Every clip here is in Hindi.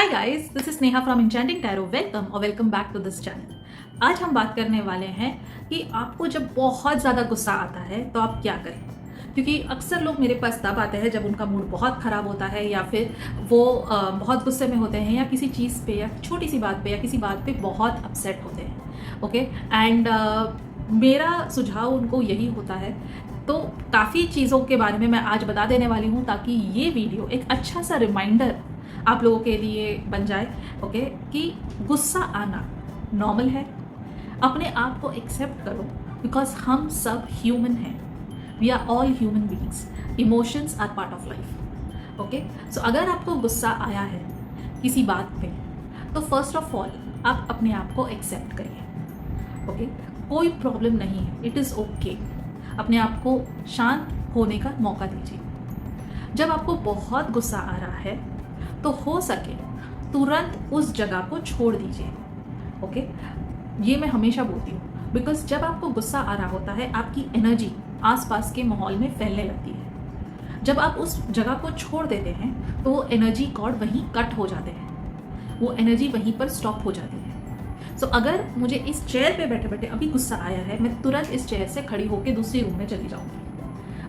Hi guys, this is Sneha from Enchanting Tarot. Welcome और welcome back to this channel. आज हम बात करने वाले हैं कि आपको जब बहुत ज़्यादा गुस्सा आता है तो आप क्या करें। क्योंकि अक्सर लोग मेरे पास तब आते हैं जब उनका मूड बहुत ख़राब होता है या फिर वो बहुत गुस्से में होते हैं या किसी चीज़ पे या छोटी सी बात पे या किसी बात पे बहुत अपसेट होते हैं। ओके एंड मेरा सुझाव उनको यही होता है। तो काफ़ी चीज़ों के बारे में मैं आज बता देने वाली हूँ ताकि ये वीडियो एक अच्छा सा रिमाइंडर आप लोगों के लिए बन जाए। ओके कि गुस्सा आना नॉर्मल है, अपने आप को एक्सेप्ट करो बिकॉज हम सब ह्यूमन हैं। We are all human beings, emotions are part of life. Okay so अगर आपको गुस्सा आया है किसी बात पे तो फर्स्ट ऑफ ऑल आप अपने आप को एक्सेप्ट करिए। ओके कोई प्रॉब्लम नहीं है, इट इज़ ओके। अपने आप को शांत होने का मौका दीजिए। जब आपको बहुत गुस्सा आ रहा है तो हो सके तुरंत उस जगह को छोड़ दीजिए। ओके ये मैं हमेशा बोलती हूँ बिकॉज जब आपको गुस्सा आ रहा होता है आपकी एनर्जी आसपास के माहौल में फैलने लगती है। जब आप उस जगह को छोड़ देते हैं तो वो एनर्जी कॉर्ड वहीं कट हो जाते हैं, वो एनर्जी वहीं पर स्टॉप हो जाती है। सो अगर मुझे इस चेयर पे बैठे बैठे अभी गुस्सा आया है, मैं तुरंत इस चेयर से खड़ी होकर दूसरी रूम में चली जाऊँगी।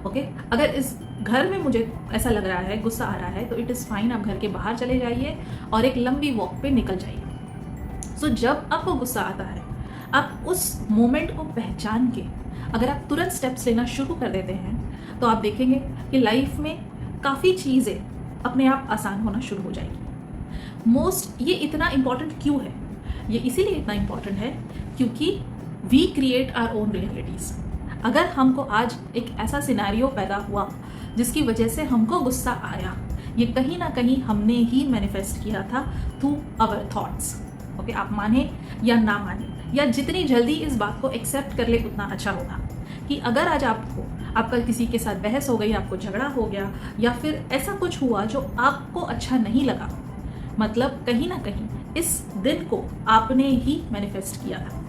ओके अगर इस घर में मुझे ऐसा लग रहा है, गुस्सा आ रहा है, तो इट इज़ फाइन, आप घर के बाहर चले जाइए और एक लंबी वॉक पे निकल जाइए। सो जब आपको गुस्सा आता है आप उस मोमेंट को पहचान के अगर आप तुरंत स्टेप्स लेना शुरू कर देते हैं तो आप देखेंगे कि लाइफ में काफ़ी चीज़ें अपने आप आसान होना शुरू हो जाएगी। ये इतना इम्पॉर्टेंट क्यों है? ये इसीलिए इतना इम्पॉर्टेंट है क्योंकि we create our own realities. अगर हमको आज एक ऐसा सिनेरियो पैदा हुआ जिसकी वजह से हमको गुस्सा आया, ये कहीं ना कहीं हमने ही मैनिफेस्ट किया था थ्रू आवर थॉट्स। ओके आप माने या ना माने या जितनी जल्दी इस बात को एक्सेप्ट कर ले उतना अच्छा होगा। कि अगर आज आपका किसी के साथ बहस हो गई, आपको झगड़ा हो गया या फिर ऐसा कुछ हुआ जो आपको अच्छा नहीं लगा, मतलब कहीं ना कहीं इस दिन को आपने ही मैनिफेस्ट किया था।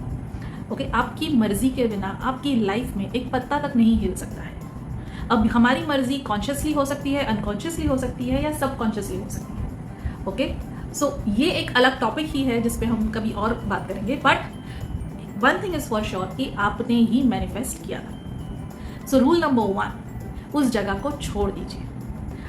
ओके आपकी मर्जी के बिना आपकी लाइफ में एक पत्ता तक नहीं हिल सकता है। अब हमारी मर्जी कॉन्शियसली हो सकती है, अनकॉन्शियसली हो सकती है या सबकॉन्शियसली हो सकती है। ओके सो ये एक अलग टॉपिक ही है जिस पे हम कभी और बात करेंगे, but one thing is for sure कि आपने ही मैनिफेस्ट किया था। सो रूल नंबर 1, उस जगह को छोड़ दीजिए।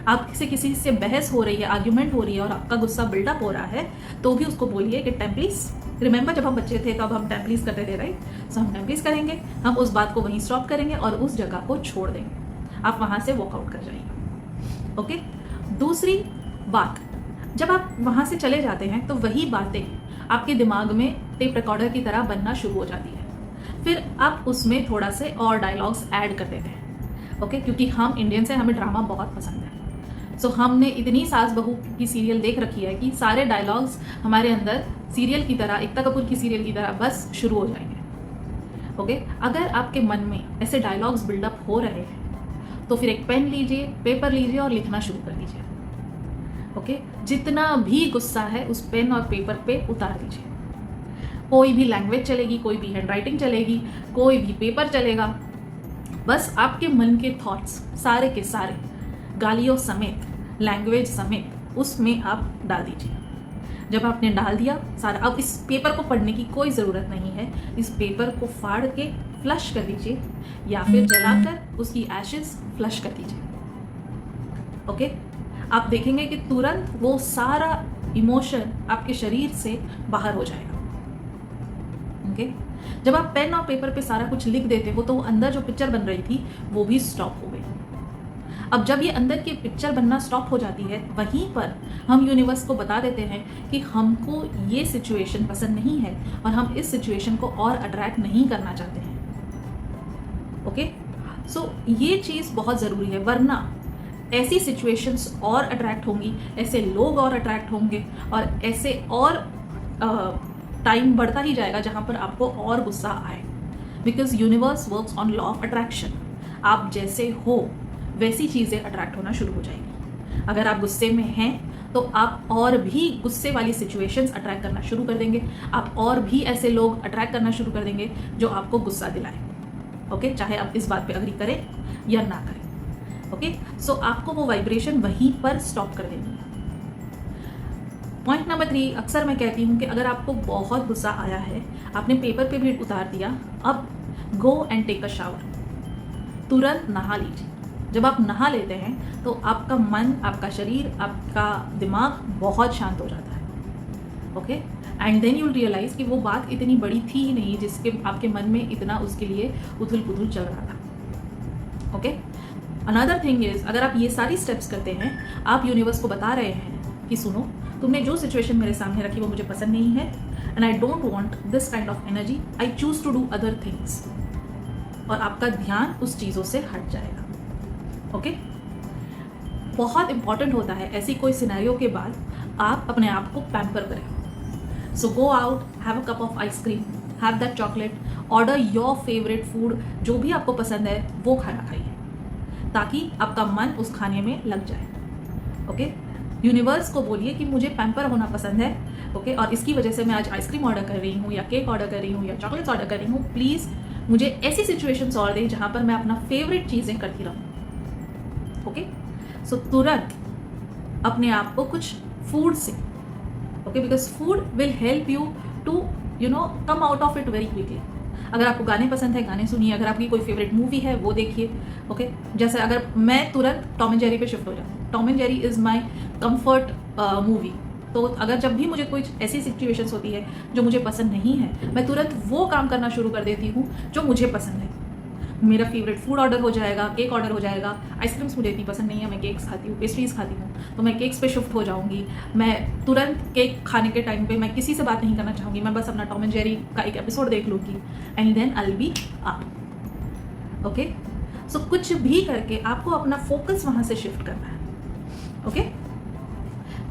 आपसे किसी से बहस हो रही है, आर्ग्यूमेंट हो रही है और आपका गुस्सा बिल्डअप हो रहा है तो भी उसको बोलिए कि टाइम प्लीज। रिमेंबर जब हम बच्चे थे तब हम टाइम प्लीज करते थे, राइट? सो हम टाइम प्लीज करेंगे, हम उस बात को वहीं स्टॉप करेंगे और उस जगह को छोड़ देंगे। आप वहां से वॉकआउट कर जाइए। ओके दूसरी बात, जब आप वहां से चले जाते हैं तो वही बातें आपके दिमाग में टेप रिकॉर्डर की तरह बनना शुरू हो जाती है। फिर आप उसमें थोड़ा से और डायलॉग्स ऐड कर देते हैं। ओके क्योंकि हम इंडियंस हैं, हमें ड्रामा बहुत पसंद है। सो हमने इतनी सास बहू की सीरियल देख रखी है कि सारे डायलॉग्स हमारे अंदर सीरियल की तरह, एकता कपूर की सीरियल की तरह बस शुरू हो जाएंगे। ओके अगर आपके मन में ऐसे डायलॉग्स बिल्डअप हो रहे हैं तो फिर एक पेन लीजिए, पेपर लीजिए और लिखना शुरू कर दीजिए। ओके जितना भी गुस्सा है उस पेन और पेपर पे उतार दीजिए। कोई भी लैंग्वेज चलेगी, कोई भी हैंडराइटिंग चलेगी, कोई भी पेपर चलेगा, बस आपके मन के थॉट्स सारे के सारे, गालियों समेत, लैंग्वेज समेत, उसमें आप डाल दीजिए। जब आपने डाल दिया सारा, अब इस पेपर को पढ़ने की कोई ज़रूरत नहीं है। इस पेपर को फाड़ के फ्लश कर दीजिए या फिर जलाकर उसकी एशेस फ्लश कर दीजिए। ओके आप देखेंगे कि तुरंत वो सारा इमोशन आपके शरीर से बाहर हो जाएगा। ओके जब आप पेन और पेपर पे सारा कुछ लिख देते हो तो वो अंदर जो पिक्चर बन रही थी वो भी स्टॉप हो गई। अब जब ये अंदर की पिक्चर बनना स्टॉप हो जाती है, वहीं पर हम यूनिवर्स को बता देते हैं कि हमको ये सिचुएशन पसंद नहीं है और हम इस सिचुएशन को और अट्रैक्ट नहीं करना चाहते हैं। ओके सो ये चीज़ बहुत ज़रूरी है, वरना ऐसी सिचुएशंस और अट्रैक्ट होंगी, ऐसे लोग और अट्रैक्ट होंगे और ऐसे और टाइम बढ़ता ही जाएगा जहाँ पर आपको और गुस्सा आए। Because universe works on law of attraction. आप जैसे हो वैसी चीज़ें अट्रैक्ट होना शुरू हो जाएंगी। अगर आप गुस्से में हैं तो आप और भी गुस्से वाली सिचुएशंस अट्रैक्ट करना शुरू कर देंगे। आप और भी ऐसे लोग अट्रैक्ट करना शुरू कर देंगे जो आपको गुस्सा दिलाएं। ओके चाहे आप इस बात पे अग्री करें या ना करें। ओके सो आपको वो वाइब्रेशन वहीं पर स्टॉप कर देनी है। पॉइंट नंबर 3, अक्सर मैं कहती हूँ कि अगर आपको बहुत गुस्सा आया है, आपने पेपर पे भी उतार दिया, अब go and take a shower, तुरंत नहा लीजिए। जब आप नहा लेते हैं तो आपका मन, आपका शरीर, आपका दिमाग बहुत शांत हो जाता है। Okay, and then you realise कि वो बात इतनी बड़ी थी ही नहीं जिसके आपके मन में इतना उसके लिए उथल पुथल चल रहा था। ओके, अनदर थिंग इज, अगर आप ये सारी स्टेप्स करते हैं, आप यूनिवर्स को बता रहे हैं कि सुनो, तुमने जो सिचुएशन मेरे सामने रखी वो मुझे पसंद नहीं है, and I don't want this kind of energy, I choose to do other things, और आपका ध्यान उस चीज़ों से हट जाएगा। ओके, बहुत इंपॉर्टेंट होता है ऐसी कोई सिनेरियो के बाद आप अपने आप को पैम्पर करें। So go out, have a cup of ice cream, have that chocolate, order your favourite food, जो भी आपको पसंद है वो खाना खाइए, ताकि आपका मन उस खाने में लग जाए। ओके, यूनिवर्स को बोलिए कि मुझे पैम्पर होना पसंद है, ओके, और इसकी वजह से मैं आज आइसक्रीम ऑर्डर कर रही हूँ, या केक ऑर्डर कर रही हूँ, या चॉकलेट्स ऑर्डर कर रही हूँ, प्लीज़ मुझे ऐसी सिचुएशंस और दें जहाँ पर मैं अपना फेवरेट चीज़ें करती रहूँ। ओके, सो तुरंत अपने आप को कुछ फूड से, okay, because food will help you to come out of it very quickly. अगर आपको गाने पसंद है, गाने सुनिए, अगर आपकी कोई फेवरेट मूवी है वो देखिए। ओके, जैसे अगर मैं तुरंत टॉम एंड जेरी पे शिफ्ट हो जाती हूँ, Tom and Jerry is my comfort movie, तो अगर जब भी मुझे कोई ऐसी सिचुएशंस होती है जो मुझे पसंद नहीं है, मैं तुरंत वो काम करना शुरू कर देती हूँ जो मुझे पसंद है। मेरा फेवरेट फूड ऑर्डर हो जाएगा, केक ऑर्डर हो जाएगा, आइसक्रीम्स मुझे इतनी पसंद नहीं है, मैं केक्स खाती हूँ, पेस्ट्रीज खाती हूँ, तो मैं केक्स पे शिफ्ट हो जाऊँगी। मैं तुरंत केक खाने के टाइम पे मैं किसी से बात नहीं करना चाहूँगी, मैं बस अपना टॉम एंड जेरी का एक एपिसोड देख लूँगी, and then I will be up. Okay, so कुछ भी करके आपको अपना फोकस वहाँ से शिफ्ट करना है। ओके,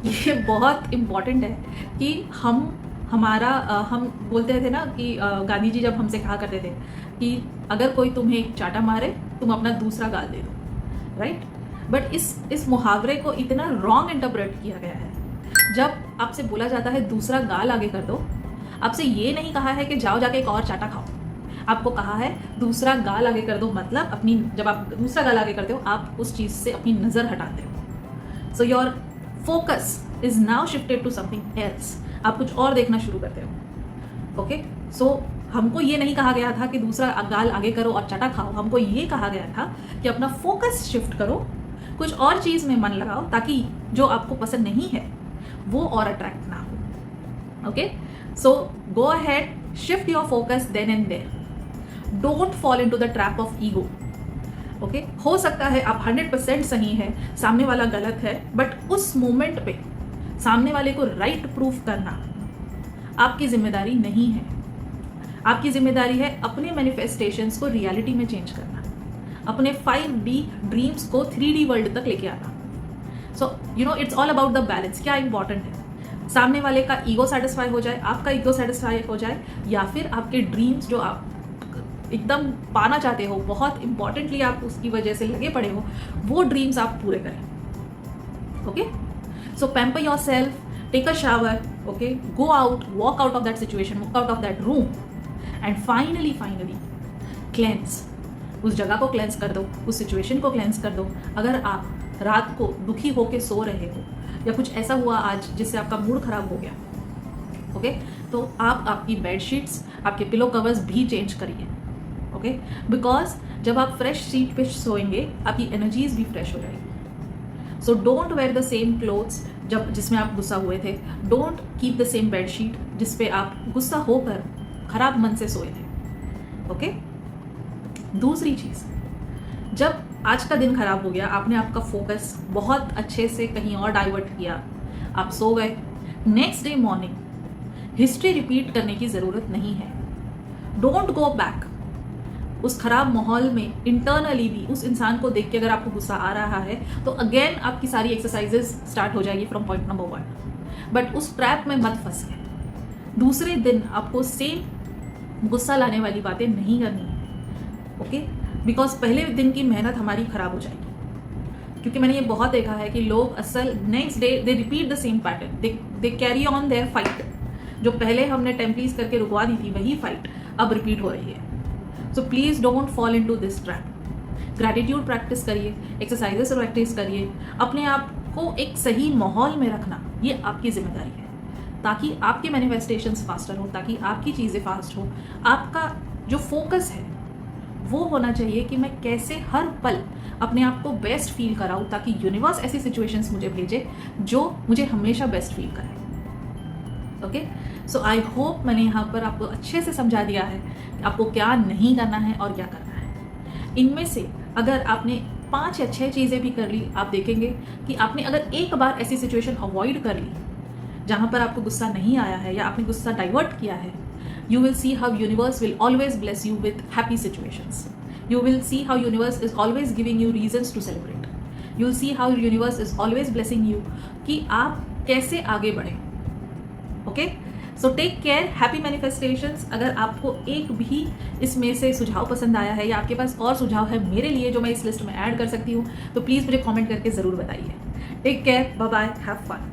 ये बहुत इम्पॉर्टेंट है कि हम बोलते थे ना कि गांधी जी जब हमसे कहा करते थे कि अगर कोई तुम्हें एक चाटा मारे, तुम अपना दूसरा गाल दे दो, राइट? बट इस मुहावरे को इतना रॉन्ग इंटरप्रेट किया गया है। जब आपसे बोला जाता है दूसरा गाल आगे कर दो, आपसे ये नहीं कहा है कि जाओ जाके एक और चाटा खाओ, आपको कहा है दूसरा गाल आगे कर दो, मतलब जब आप दूसरा गाल आगे करते हो, आप उस चीज़ से अपनी नज़र हटाते हो। So your focus is now shifted to something else, आप कुछ और देखना शुरू करते हो। ओके, सो हमको ये नहीं कहा गया था कि दूसरा गाल आगे करो और चाटा खाओ, हमको ये कहा गया था कि अपना फोकस शिफ्ट करो, कुछ और चीज़ में मन लगाओ, ताकि जो आपको पसंद नहीं है वो और अट्रैक्ट ना हो। Okay, so go ahead, shift your focus then and there, don't fall into the trap of ego. Okay, हो सकता है आप 100% सही है, सामने वाला गलत है, बट उस मोमेंट पे सामने वाले को राइट प्रूफ करना आपकी जिम्मेदारी नहीं है। आपकी जिम्मेदारी है अपने मैनिफेस्टेशंस को रियलिटी में चेंज करना, अपने 5D ड्रीम्स को 3D वर्ल्ड तक लेके आना। So it's all about the balance. क्या इंपॉर्टेंट है, सामने वाले का ईगो सेटिस्फाई हो जाए, आपका ईगो सेटिस्फाई हो जाए, या फिर आपके ड्रीम्स जो आप एकदम पाना चाहते हो, बहुत इंपॉर्टेंटली आप उसकी वजह से लगे पड़े हो, वो ड्रीम्स आप पूरे करें। Okay, so pamper yourself, take a shower, okay, go out, walk out of that situation, walk out of that room, and finally cleanse, उस जगह को क्लेंस कर दो, उस सिचुएशन को क्लेंस कर दो। अगर आप रात को दुखी होके सो रहे हो, या कुछ ऐसा हुआ आज जिससे आपका मूड खराब हो गया, ओके, तो आप आपकी बेड शीट्स, आपके पिलो कवर्स भी चेंज करिए। ओके, बिकॉज जब आप फ्रेश शीट पे सोएंगे, आपकी एनर्जीज भी फ्रेश हो जाएगी। So don't wear the same clothes जिसमें आप गुस्सा हुए थे, don't keep the same bed sheet जिसपे आप गुस्सा होकर खराब मन से सोए थे। ओके, दूसरी चीज़, जब आज का दिन खराब हो गया, आपने आपका फोकस बहुत अच्छे से कहीं और डाइवर्ट किया, आप सो गए, next day morning history repeat करने की ज़रूरत नहीं है। डोंट गो बैक उस खराब माहौल में। इंटरनली भी उस इंसान को देख के अगर आपको गुस्सा आ रहा है, तो अगेन आपकी सारी एक्सरसाइजेस स्टार्ट हो जाएगी फ्रॉम पॉइंट नंबर 1। बट उस ट्रैप में मत फंसिए। दूसरे दिन आपको सेम गुस्सा लाने वाली बातें नहीं करनी है। ओके, बिकॉज पहले दिन की मेहनत हमारी खराब हो जाएगी। क्योंकि मैंने ये बहुत देखा है कि लोग असल next day they repeat the same pattern, they carry on their fight. जो पहले हमने टेम्पलीज करके रुकवा दी थी, वही फाइट अब रिपीट हो रही है। So please don't fall into this trap. Gratitude practice करिए, एक्सरसाइजेस प्रैक्टिस करिए, अपने आप को एक सही माहौल में रखना, ये आपकी जिम्मेदारी है। ताकि आपके मैनिफेस्टेशंस फास्टर हो, ताकि आपकी चीज़ें फास्ट हो। आपका जो फोकस है वो होना चाहिए कि मैं कैसे हर पल अपने आप को बेस्ट फील कराऊँ, ताकि यूनिवर्स ऐसी सिचुएशंस मुझे भेजे जो मुझे हमेशा बेस्ट फील कराए। ओके, सो आई होप मैंने यहाँ पर आपको अच्छे से समझा दिया है कि आपको क्या नहीं करना है और क्या करना है। इनमें से अगर आपने 5 या 6 चीज़ें भी कर ली, आप देखेंगे कि आपने अगर एक बार ऐसी सिचुएशन अवॉइड कर ली जहाँ पर आपको गुस्सा नहीं आया है या आपने गुस्सा डाइवर्ट किया है, you will see how universe will always bless you with happy situations. You will see how universe is always giving you reasons to celebrate. You will see how universe is always blessing you कि आप कैसे आगे बढ़ें। Okay, so take care, happy manifestations. अगर आपको एक भी इसमें से सुझाव पसंद आया है या आपके पास और सुझाव है मेरे लिए जो मैं इस लिस्ट में ऐड कर सकती हूँ, तो प्लीज़ मुझे कमेंट करके ज़रूर बताइए। Take care, bye bye, have fun.